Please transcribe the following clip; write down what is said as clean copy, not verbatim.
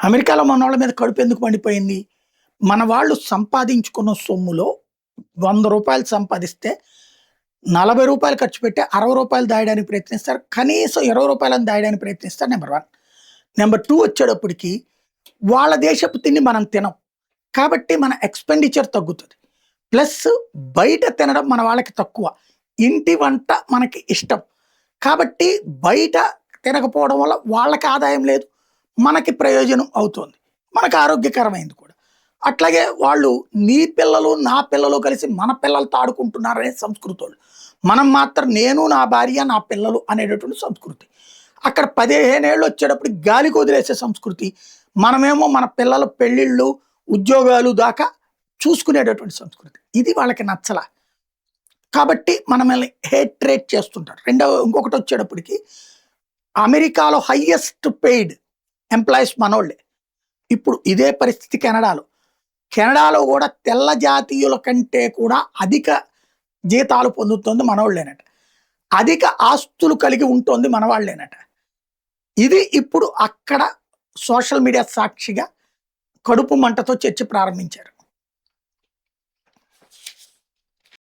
అమెరికాలో మనోళ్ళ మీద కడుపు ఎందుకు మండిపోయింది? మన వాళ్ళు సంపాదించుకున్న సొమ్ములో రూ. 100 సంపాదిస్తే రూ. 40 ఖర్చు పెట్టి రూ. 60 దాయడానికి ప్రయత్నిస్తారు. కనీసం రూ. 20 దాయడానికి ప్రయత్నిస్తారు నంబర్ 1. నంబర్ 2 వచ్చేటప్పటికి వాళ్ళ దేశపు తిండి మనం తినం. కాబట్టి మన ఎక్స్‌పెండిచర్ తగ్గుతది. ప్లస్ బయట తినడం మన వాళ్ళకి తక్కువ. ఇంటి వంట మనకి ఇష్టం. కాబట్టి బయట తినకపోవడం వల్ల వాళ్ళకి ఆదాయం లేదు. మనకి ప్రయోజనం అవుతుంది. మనకు ఆరోగ్యకరమైంది కూడా. అట్లాగే వాళ్ళు నీ పిల్లలు, నా పిల్లలు కలిసి మన పిల్లలతో ఆడుకుంటున్నారనే సంస్కృతోళ్ళు. మనం మాత్రం నేను, నా భార్య, నా పిల్లలు అనేటటువంటి సంస్కృతి. అక్కడ 15 ఏళ్ళు వచ్చేటప్పటికి గాలికి వదిలేసే సంస్కృతి. మనమేమో మన పిల్లల పెళ్ళిళ్ళు, ఉద్యోగాలు దాకా చూసుకునేటటువంటి సంస్కృతి. ఇది వాళ్ళకి నచ్చల. కాబట్టి మనల్ని హేట్రేట్ చేస్తుంటారు. ఇంకొకటి వచ్చేటప్పటికి అమెరికాలో హైయెస్ట్ పెయిడ్ ఎంప్లాయీస్ మనోళ్ళే. ఇప్పుడు ఇదే పరిస్థితి కెనడాలో. కెనడాలో కూడా తెల్ల జాతీయుల కంటే కూడా అధిక జీతాలు పొందుతుంది మనోళ్ళేనట. అధిక ఆస్తులు కలిగి ఉంటుంది మనవాళ్ళేనట. ఇది ఇప్పుడు అక్కడ సోషల్ మీడియా సాక్షిగా కడుపు మంటతో చర్చ ప్రారంభించారు.